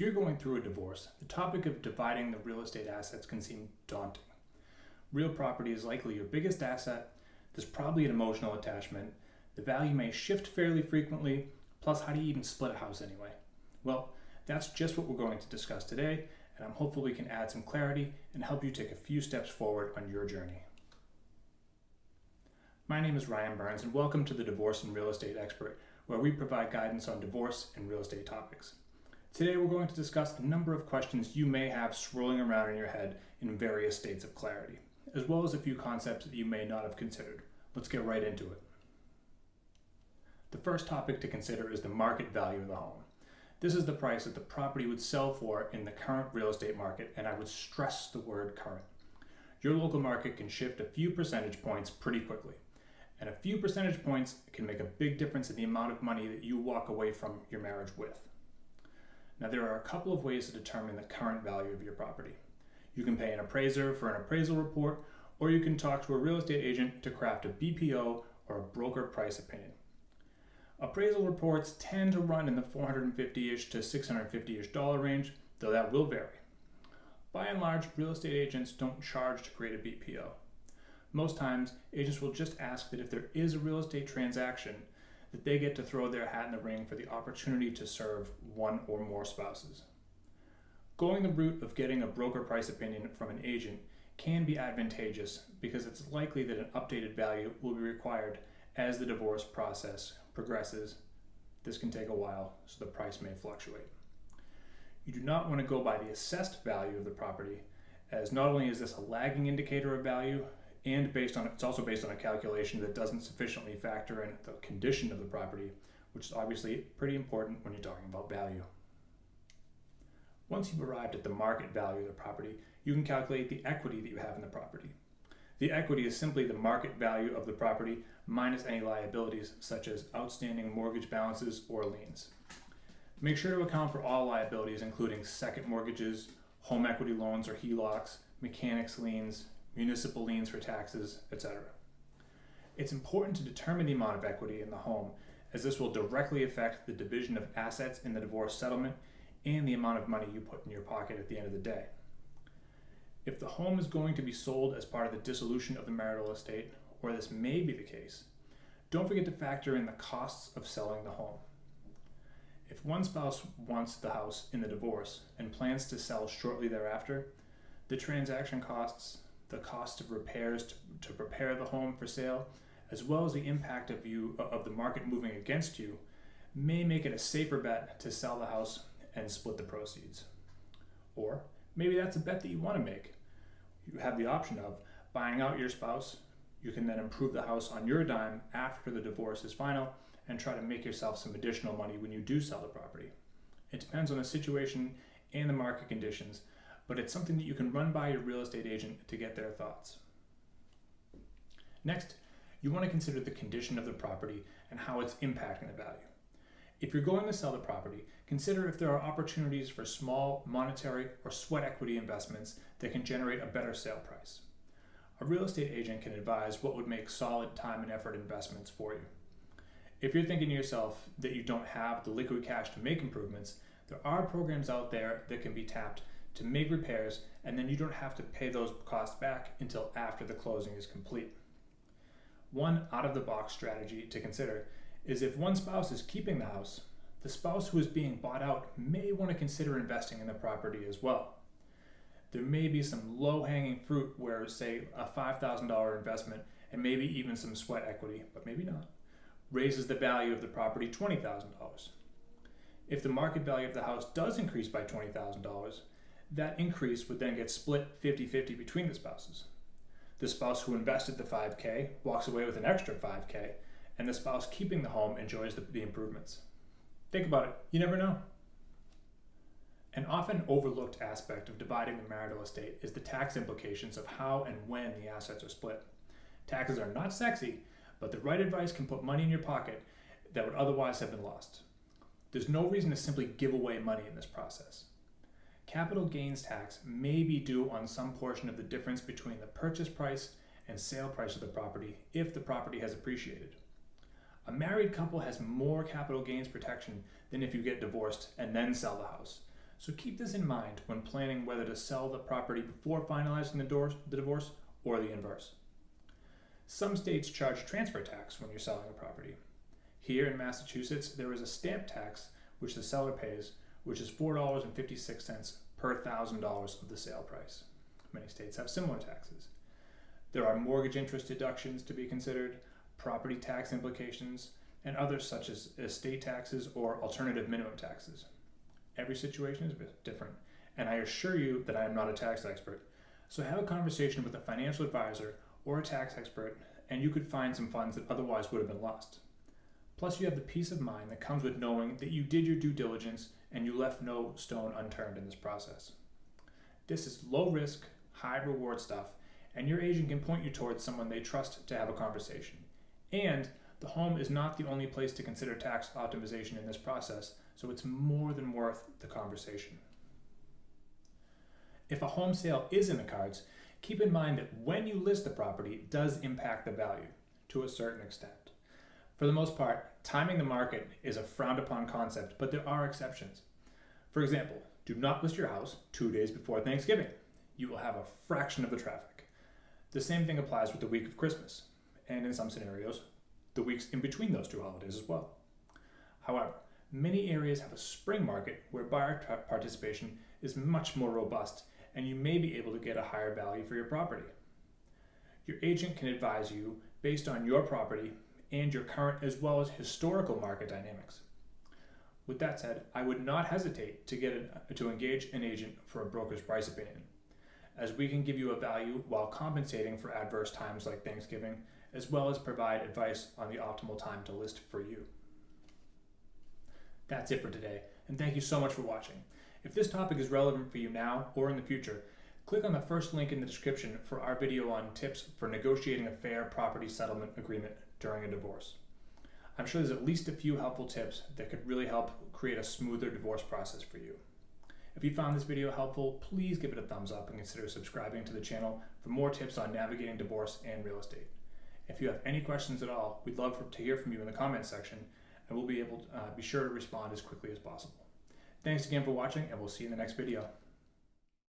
you're going through a divorce, the topic of dividing the real estate assets can seem daunting. Real property is likely your biggest asset. There's probably an emotional attachment. The value may shift fairly frequently. Plus, how do you even split a house anyway? Well, that's just what we're going to discuss today, and I'm hopeful we can add some clarity and help you take a few steps forward on your journey. My name is Ryan Burns, and welcome to the Divorce and Real Estate Expert, where we provide guidance on divorce and real estate topics. Today, we're going to discuss a number of questions you may have swirling around in your head in various states of clarity, as well as a few concepts that you may not have considered. Let's get right into it. The first topic to consider is the market value of the home. This is the price that the property would sell for in the current real estate market, and I would stress the word current. Your local market can shift a few percentage points pretty quickly, and a few percentage points can make a big difference in the amount of money that you walk away from your marriage with. Now, there are a couple of ways to determine the current value of your property. You can pay an appraiser for an appraisal report, or you can talk to a real estate agent to craft a BPO or a broker price opinion. Appraisal reports tend to run in the $450-ish to $650-ish range, though that will vary. By and large, real estate agents don't charge to create a BPO. Most times, agents will just ask that if there is a real estate transaction, that they get to throw their hat in the ring for the opportunity to serve one or more spouses. Going the route of getting a broker price opinion from an agent can be advantageous because it's likely that an updated value will be required as the divorce process progresses. This can take a while, so the price may fluctuate. You do not want to go by the assessed value of the property, as not only is this a lagging indicator of value, and it's also based on a calculation that doesn't sufficiently factor in the condition of the property, which is obviously pretty important when you're talking about value. Once you've arrived at the market value of the property, you can calculate the equity that you have in the property. The equity is simply the market value of the property minus any liabilities such as outstanding mortgage balances or liens. Make sure to account for all liabilities including second mortgages, home equity loans or HELOCs, mechanics liens, municipal liens for taxes, etc. It's important to determine the amount of equity in the home, as this will directly affect the division of assets in the divorce settlement and the amount of money you put in your pocket at the end of the day. If the home is going to be sold as part of the dissolution of the marital estate, or this may be the case, don't forget to factor in the costs of selling the home. If one spouse wants the house in the divorce and plans to sell shortly thereafter, the transaction costs, the cost of repairs to prepare the home for sale, as well as the impact of the market moving against you, may make it a safer bet to sell the house and split the proceeds. Or maybe that's a bet that you want to make. You have the option of buying out your spouse. You can then improve the house on your dime after the divorce is final and try to make yourself some additional money when you do sell the property. It depends on the situation and the market conditions, but it's something that you can run by your real estate agent to get their thoughts. Next, you want to consider the condition of the property and how it's impacting the value. If you're going to sell the property, consider if there are opportunities for small monetary or sweat equity investments that can generate a better sale price. A real estate agent can advise what would make solid time and effort investments for you. If you're thinking to yourself that you don't have the liquid cash to make improvements, there are programs out there that can be tapped to make repairs, and then you don't have to pay those costs back until after the closing is complete. One out-of-the-box strategy to consider is if one spouse is keeping the house, the spouse who is being bought out may want to consider investing in the property as well. There may be some low-hanging fruit where, say, a $5,000 investment and maybe even some sweat equity, but maybe not, raises the value of the property $20,000. If the market value of the house does increase by $20,000, that increase would then get split 50-50 between the spouses. The spouse who invested the $5K walks away with an extra $5K, and the spouse keeping the home enjoys the improvements. Think about it, you never know. An often overlooked aspect of dividing the marital estate is the tax implications of how and when the assets are split. Taxes are not sexy, but the right advice can put money in your pocket that would otherwise have been lost. There's no reason to simply give away money in this process. Capital gains tax may be due on some portion of the difference between the purchase price and sale price of the property if the property has appreciated. A married couple has more capital gains protection than if you get divorced and then sell the house. So keep this in mind when planning whether to sell the property before finalizing the divorce or the inverse. Some states charge transfer tax when you're selling a property. Here in Massachusetts, there is a stamp tax which the seller pays, which is $4.56 per $1,000 of the sale price. Many states have similar taxes. There are mortgage interest deductions to be considered, property tax implications, and others such as estate taxes or alternative minimum taxes. Every situation is different, and I assure you that I am not a tax expert. So have a conversation with a financial advisor or a tax expert, and you could find some funds that otherwise would have been lost. Plus, you have the peace of mind that comes with knowing that you did your due diligence and you left no stone unturned in this process. This is low risk, high reward stuff, and your agent can point you towards someone they trust to have a conversation. And the home is not the only place to consider tax optimization in this process, so it's more than worth the conversation. If a home sale is in the cards, keep in mind that when you list the property, it does impact the value to a certain extent. For the most part, timing the market is a frowned upon concept, but there are exceptions. For example, do not list your house 2 days before Thanksgiving. You will have a fraction of the traffic. The same thing applies with the week of Christmas, and in some scenarios, the weeks in between those two holidays as well. However, many areas have a spring market where buyer participation is much more robust, and you may be able to get a higher value for your property. Your agent can advise you based on your property and your current as well as historical market dynamics. With that said, I would not hesitate to engage an agent for a broker's price opinion, as we can give you a value while compensating for adverse times like Thanksgiving, as well as provide advice on the optimal time to list for you. That's it for today, and thank you so much for watching. If this topic is relevant for you now or in the future, click on the first link in the description for our video on tips for negotiating a fair property settlement agreement during a divorce. I'm sure there's at least a few helpful tips that could really help create a smoother divorce process for you. If you found this video helpful, please give it a thumbs up and consider subscribing to the channel for more tips on navigating divorce and real estate. If you have any questions at all, we'd love to hear from you in the comments section, and we'll be sure to respond as quickly as possible. Thanks again for watching, and we'll see you in the next video.